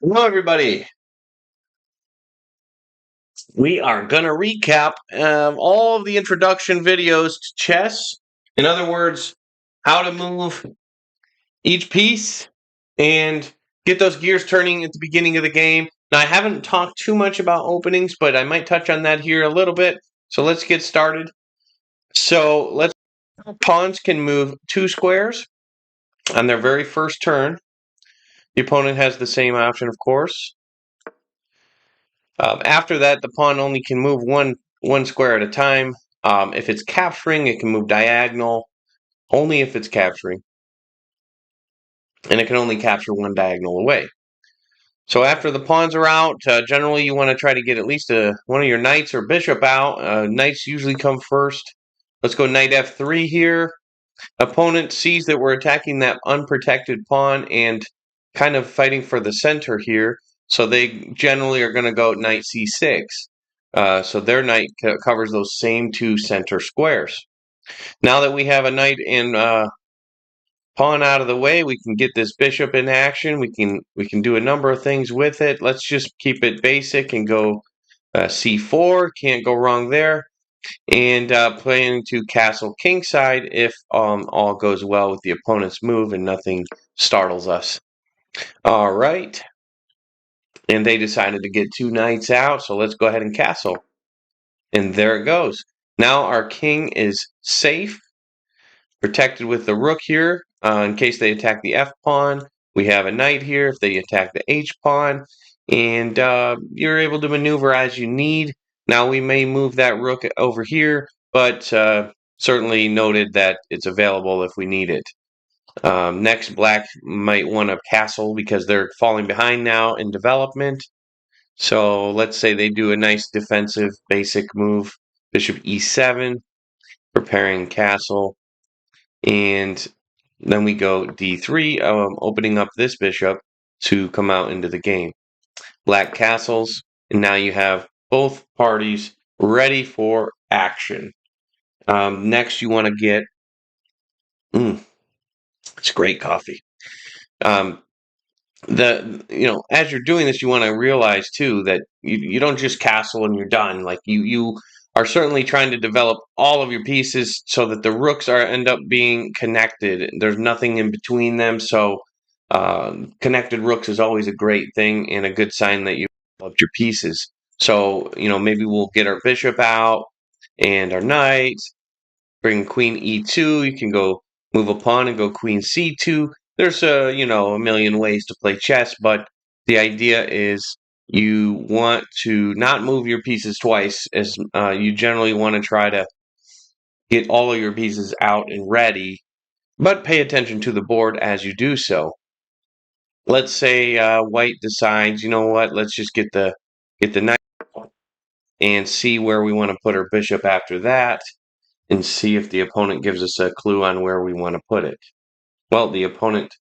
Hello, everybody. We are going to recap all of the introduction videos to chess. In other words, how to move each piece and get those gears turning at the beginning of the game. Now, I haven't talked too much about openings, but I might touch on that here a little bit. So let's get started. Pawns can move 2 squares on their very first turn. The opponent has the same option, of course. After that, the pawn only can move one square at a time. If it's capturing, it can move diagonal, only if it's capturing. And it can only capture one diagonal away. So after the pawns are out, generally you want to try to get at least one of your knights or bishop out. Knights usually come first. Let's go knight f3 here. Opponent sees that we're attacking that unprotected pawn and kind of fighting for the center here. So they generally are going to go knight c6. So their knight covers those same 2 center squares. Now that we have a knight and pawn out of the way, we can get this bishop in action. We can do a number of things with it. Let's just keep it basic and go c4. Can't go wrong there. And playing to castle kingside if all goes well with the opponent's move and nothing startles us. All right. And they decided to get 2 knights out, so let's go ahead and castle. And there it goes. Now our king is safe, protected with the rook here in case they attack the f-pawn. We have a knight here if they attack the h-pawn. And you're able to maneuver as you need. Now we may move that rook over here, but certainly noted that it's available if we need it. Next, black might want to castle because they're falling behind now in development. So let's say they do a nice defensive basic move, bishop e7, preparing castle, and then we go d3, opening up this bishop to come out into the game. Black castles, and now you have both parties ready for action. Next, you want to get, it's great coffee. As you're doing this, you want to realize too that you don't just castle and you're done. Like you are certainly trying to develop all of your pieces so that the rooks end up being connected. There's nothing in between them. So connected rooks is always a great thing and a good sign that you developed your pieces. So maybe we'll get our bishop out and our knight. Bring queen e2. You can go move a pawn and go queen c2. There's a million ways to play chess, but the idea is you want to not move your pieces twice, as you generally want to try to get all of your pieces out and ready, but pay attention to the board as you do so. Let's say white decides, you know what? Let's just get the knight and see where we want to put our bishop after that, and see if the opponent gives us a clue on where we want to put it. Well, the opponent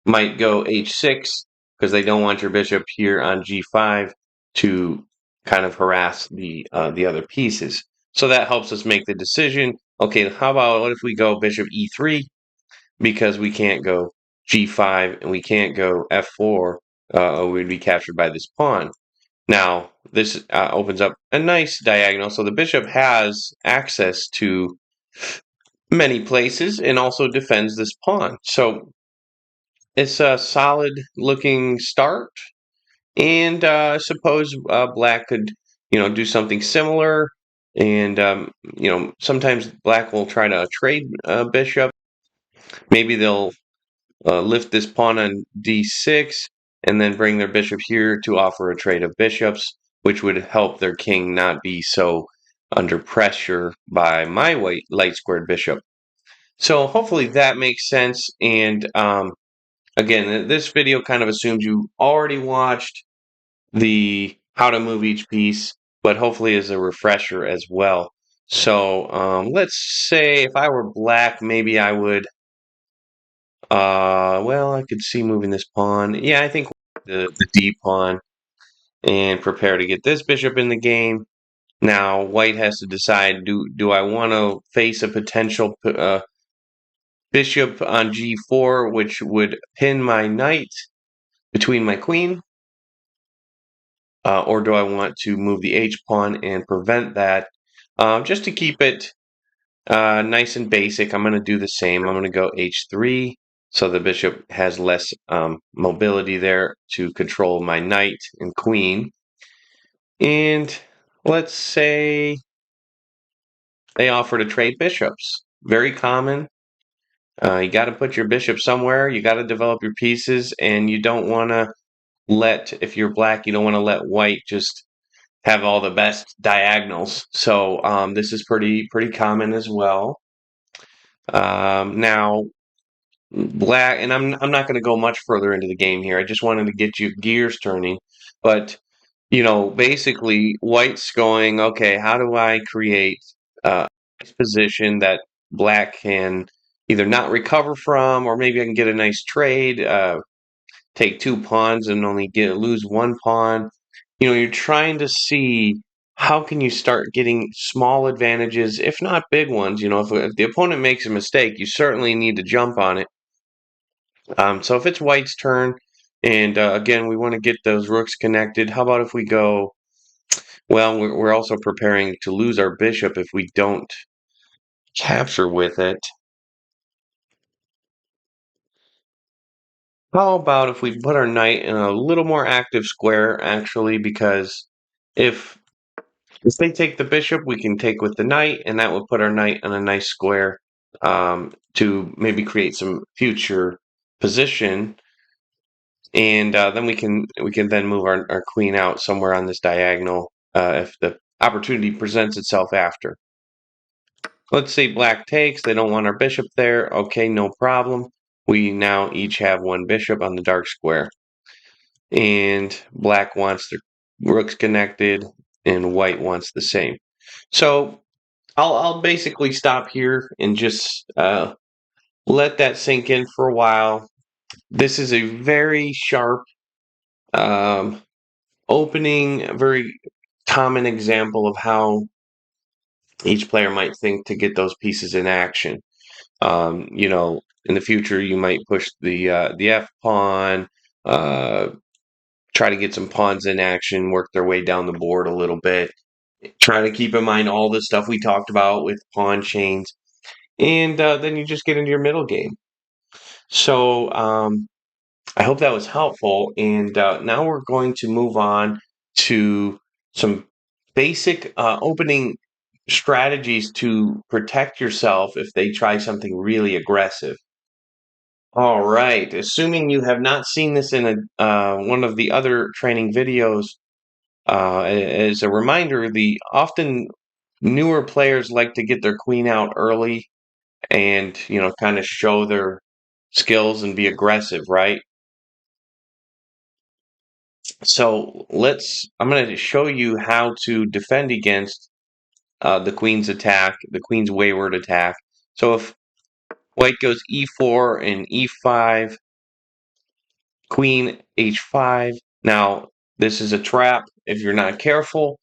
might go h6 because they don't want your bishop here on g5 to kind of harass the other pieces. So that helps us make the decision. Okay, how about what if we go bishop e3 because we can't go g5 and we can't go f4, we'd be captured by this pawn. Now, this opens up a nice diagonal, so the bishop has access to many places and also defends this pawn. So it's a solid looking start, and I suppose black could do something similar. And sometimes black will try to trade bishop. Maybe they'll lift this pawn on d6 and then bring their bishop here to offer a trade of bishops, which would help their king not be so under pressure by my light squared bishop. So hopefully that makes sense. And again, this video kind of assumes you already watched the how to move each piece, but hopefully is a refresher as well. So let's say if I were black, maybe I would, well, I could see moving this pawn. Yeah, I think the D pawn and prepare to get this bishop in the game. Now, white has to decide, do I want to face a potential bishop on g4, which would pin my knight between my queen, or do I want to move the H pawn and prevent that? Just to keep it nice and basic, I'm going to do the same. I'm going to go H3, so the bishop has less mobility there to control my knight and queen. And let's say they offer to trade bishops. Very common. You got to put your bishop somewhere. You got to develop your pieces, and you don't want to if you're black, you don't want to let white just have all the best diagonals. So this is pretty common as well. Now, black, and I'm not going to go much further into the game here. I just wanted to get you gears turning, but basically, white's going, okay, how do I create a nice position that black can either not recover from, or maybe I can get a nice trade, take 2 pawns and only lose 1 pawn. You're trying to see how can you start getting small advantages, if not big ones. If the opponent makes a mistake, you certainly need to jump on it. So if it's white's turn, and again, we want to get those rooks connected, how about if we go, well, we're also preparing to lose our bishop if we don't capture with it. How about if we put our knight in a little more active square, actually, because if they take the bishop, we can take with the knight, and that would put our knight on a nice square to maybe create some future position. And then we can then move our queen out somewhere on this diagonal if the opportunity presents itself after. Let's say black takes. They don't want our bishop there. Okay, no problem. We now each have 1 bishop on the dark square. And black wants the rooks connected, and white wants the same. So I'll basically stop here and just let that sink in for a while. This is a very sharp opening, a very common example of how each player might think to get those pieces in action. In the future, you might push the F pawn, try to get some pawns in action, work their way down the board a little bit. Try to keep in mind all the stuff we talked about with pawn chains, and then you just get into your middle game. So I hope that was helpful, and now we're going to move on to some basic opening strategies to protect yourself if they try something really aggressive. All right. Assuming you have not seen this in one of the other training videos, as a reminder, the often newer players like to get their queen out early and kind of show their skills and be aggressive, right? So I'm going to show you how to defend against the queen's attack, the queen's wayward attack. So if white goes e4 and e5, queen h5. Now, this is a trap if you're not careful.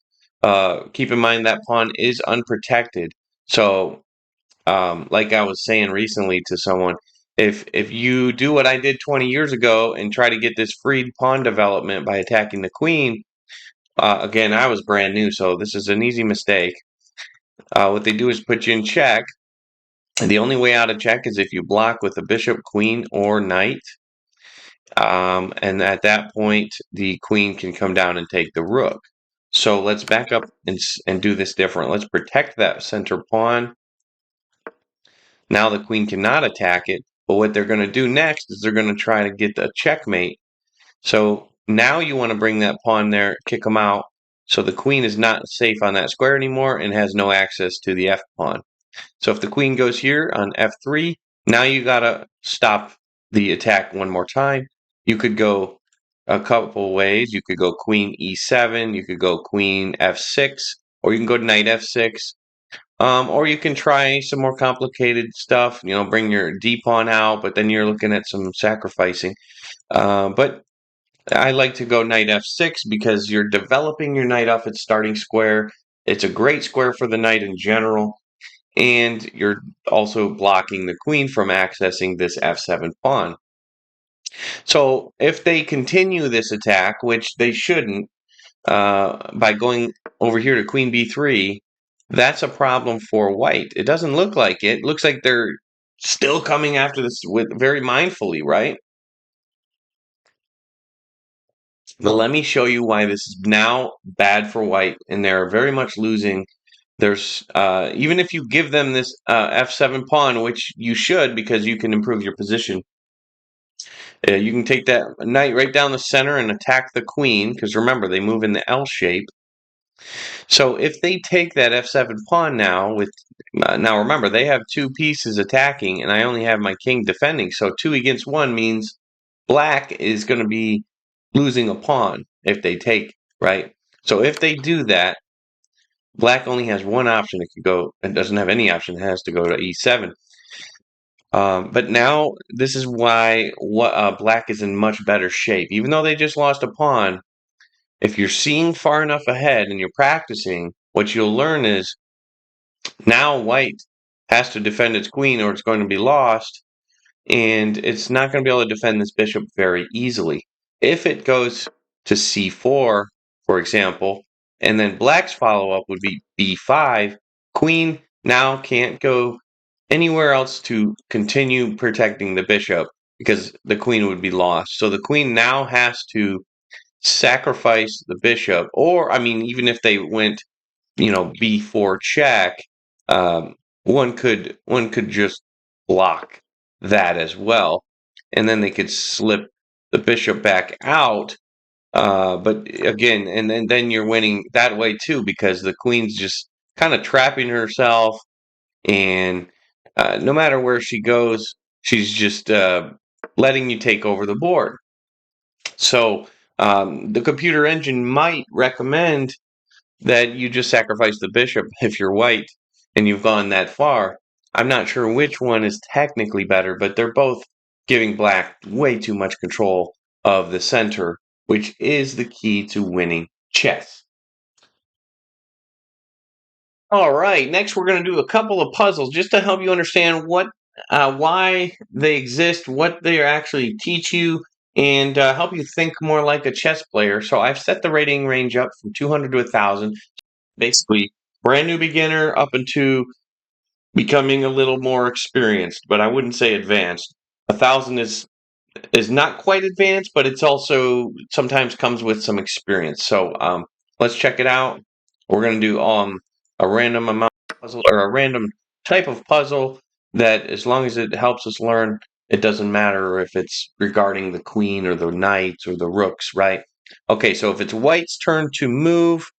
Keep in mind that pawn is unprotected. So, like I was saying recently to someone, if you do what I did 20 years ago and try to get this freed pawn development by attacking the queen, again, I was brand new, so this is an easy mistake. What they do is put you in check. And the only way out of check is if you block with a bishop, queen, or knight. And at that point, the queen can come down and take the rook. So let's back up and do this different. Let's protect that center pawn. Now the queen cannot attack it, but what they're going to do next is they're going to try to get a checkmate. So now you want to bring that pawn there, kick them out, so the queen is not safe on that square anymore and has no access to the F pawn. So if the queen goes here on F3, now you got to stop the attack one more time. You could go a couple ways. You could go queen E7, you could go queen F6, or you can go knight F6. Or you can try some more complicated stuff, bring your D pawn out, but then you're looking at some sacrificing. But I like to go knight F6 because you're developing your knight off its starting square. It's a great square for the knight in general, and you're also blocking the queen from accessing this F7 pawn. So if they continue this attack, which they shouldn't, by going over here to queen b3, that's a problem for white. It doesn't look like it. It looks like they're still coming after this with very mindfully, right? But let me show you why this is now bad for white, and they're very much losing. There's even if you give them this f7 pawn, which you should because you can improve your position. You can take that knight right down the center and attack the queen, because remember, they move in the L shape. So if they take that f7 pawn now, now remember, they have two pieces attacking, and I only have my king defending. So 2 against 1 means black is going to be losing a pawn if they take, right? So if they do that, black only has one option. It could go, it doesn't have any option. It has to go to e7. But now this is why black is in much better shape. Even though they just lost a pawn, if you're seeing far enough ahead and you're practicing, what you'll learn is now white has to defend its queen or it's going to be lost, and it's not going to be able to defend this bishop very easily. If it goes to c4, for example, and then black's follow-up would be b5, queen now can't go anywhere else to continue protecting the bishop because the queen would be lost. So the queen now has to sacrifice the bishop, or I mean, even if they went, b4 check, one could just block that as well, and then they could slip the bishop back out. But again, and then you're winning that way too because the queen's just kind of trapping herself, and no matter where she goes, she's just letting you take over the board. So the computer engine might recommend that you just sacrifice the bishop if you're white and you've gone that far. I'm not sure which one is technically better, but they're both giving black way too much control of the center, which is the key to winning chess. All right, next we're going to do a couple of puzzles just to help you understand why they exist, what they actually teach you, and help you think more like a chess player. So I've set the rating range up from 200 to 1,000, basically brand new beginner up into becoming a little more experienced, but I wouldn't say advanced. 1,000 is not quite advanced, but it's also sometimes comes with some experience. So let's check it out. We're going to do a random amount of puzzle or a random type of puzzle that, as long as it helps us learn, it doesn't matter if it's regarding the queen or the knights or the rooks, right? Okay, so if it's white's turn to move,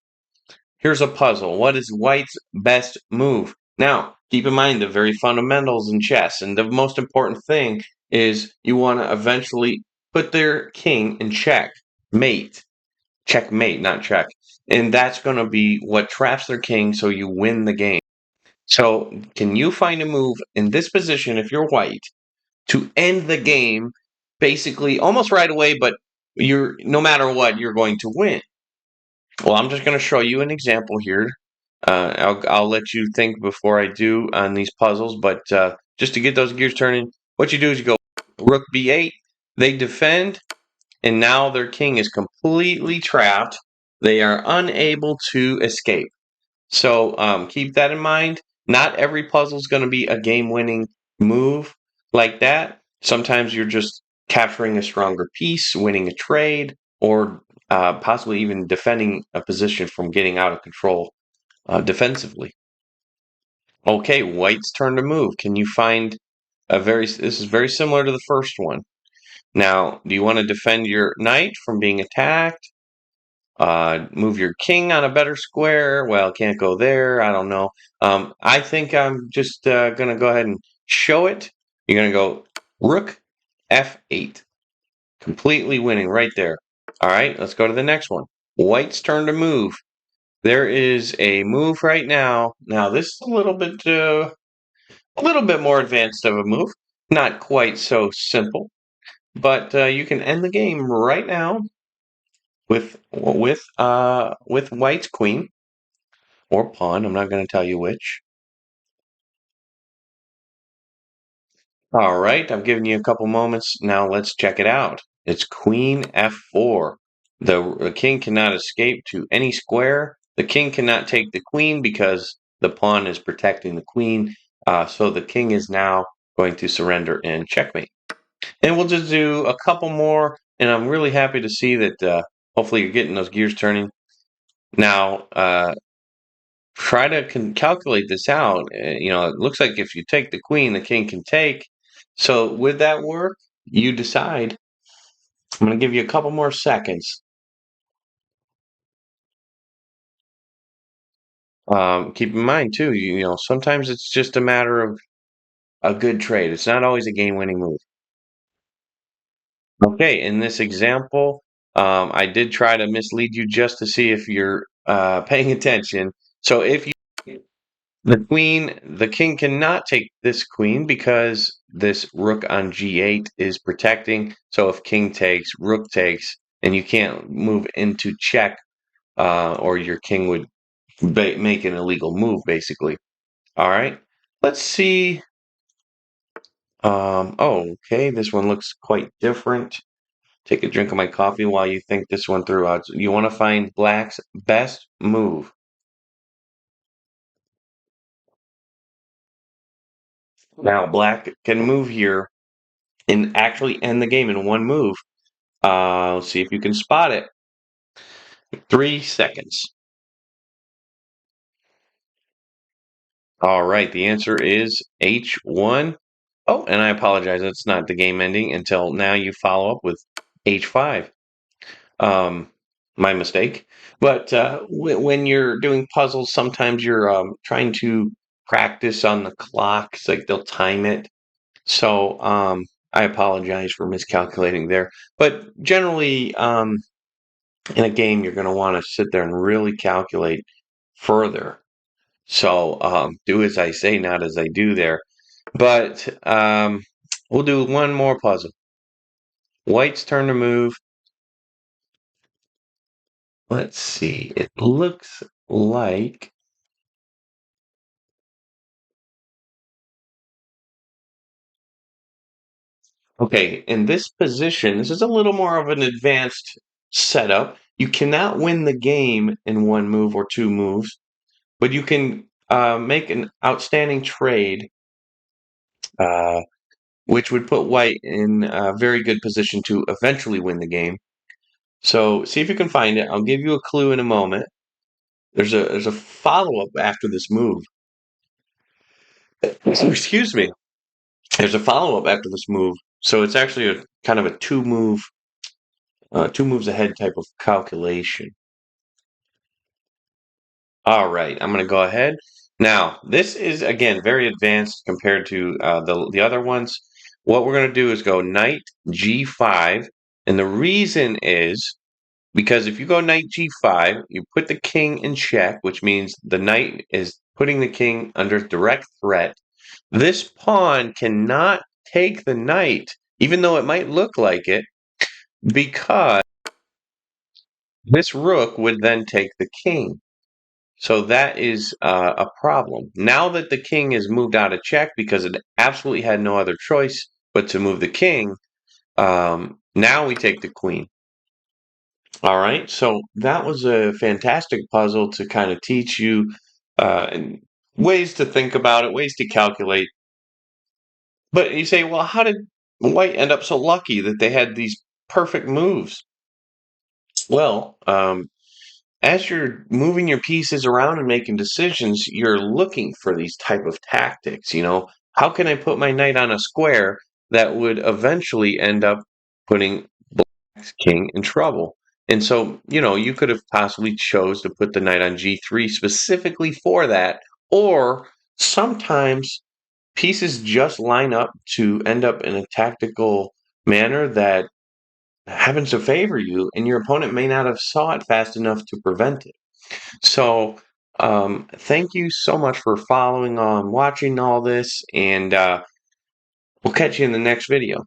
here's a puzzle. What is white's best move? Now, keep in mind the very fundamentals in chess, and the most important thing is you want to eventually put their king in check, mate, checkmate, not check. And that's going to be what traps their king so you win the game. So, can you find a move in this position if you're white to end the game basically almost right away, but you're no matter what, you're going to win? Well, I'm just going to show you an example here. I'll let you think before I do on these puzzles, but just to get those gears turning, what you do is you go rook b8. They defend, and now their king is completely trapped. They are unable to escape. So keep that in mind. Not every puzzle is going to be a game-winning move like that. Sometimes you're just capturing a stronger piece, winning a trade, or possibly even defending a position from getting out of control defensively. Okay, white's turn to move. Can you find this is very similar to the first one. Now, do you want to defend your knight from being attacked? Move your king on a better square. Well, can't go there. I don't know. I think I'm just going to go ahead and show it. You're going to go rook f8. Completely winning right there. All right, let's go to the next one. White's turn to move. There is a move right now. Now, this is a little bit more advanced of a move. Not quite so simple, but you can end the game right now with white's queen or pawn. I'm not going to tell you which. All right, I've given you a couple moments. Now let's check it out. It's queen f4. The king cannot escape to any square. The king cannot take the queen because the pawn is protecting the queen. So the king is now going to surrender and checkmate. And we'll just do a couple more. And I'm really happy to see that hopefully you're getting those gears turning. Now, try to calculate this out. It looks like if you take the queen, the king can take. So would that work? You decide. I'm going to give you a couple more seconds. Keep in mind too, sometimes it's just a matter of a good trade. It's not always a game-winning move. Okay, in this example, I did try to mislead you just to see if you're paying attention. So if you the king cannot take this queen because this rook on g8 is protecting. So if king takes, rook takes, and you can't move into check, or your king would make an illegal move, basically. All right, let's see. Oh, okay, this one looks quite different. Take a drink of my coffee while you think this one through. You want to find black's best move. Now, black can move here and actually end the game in one move. Let's see if you can spot it. 3 seconds. All right, the answer is H1. Oh, and I apologize. That's not the game ending until now you follow up with H5. Um, my mistake. But when you're doing puzzles, sometimes you're trying to practice on the clock. It's like they'll time it. So I apologize for miscalculating there. But generally, in a game, you're going to want to sit there and really calculate further. So do as I say, not as I do there. But we'll do one more puzzle. White's turn to move. Let's see. It looks like. Okay, in this position, this is a little more of an advanced setup. You cannot win the game in one move or two moves, but you can make an outstanding trade, uh, which would put white in a very good position to eventually win the game. So see if you can find it. I'll give you a clue in a moment. There's a follow-up after this move. Excuse me. There's a follow-up after this move. So it's actually a kind of a two moves ahead type of calculation. All right, I'm going to go ahead. Now, this is, again, very advanced compared to the other ones. What we're going to do is go knight g5. And the reason is because if you go knight g5, you put the king in check, which means the knight is putting the king under direct threat. This pawn cannot take the knight, even though it might look like it, because this rook would then take the king. So that is a problem. Now that the king is moved out of check because it absolutely had no other choice but to move the king, now we take the queen. All right, so that was a fantastic puzzle to kind of teach you ways to think about it, ways to calculate. But you say, well, how did White end up so lucky that they had these perfect moves? Well, as you're moving your pieces around and making decisions, you're looking for these type of tactics. How can I put my knight on a square that would eventually end up putting black's king in trouble? And so, you could have possibly chose to put the knight on g3 specifically for that, or sometimes pieces just line up to end up in a tactical manner that happens to favor you, and your opponent may not have saw it fast enough to prevent it. So, thank you so much for following on, watching all this, and we'll catch you in the next video.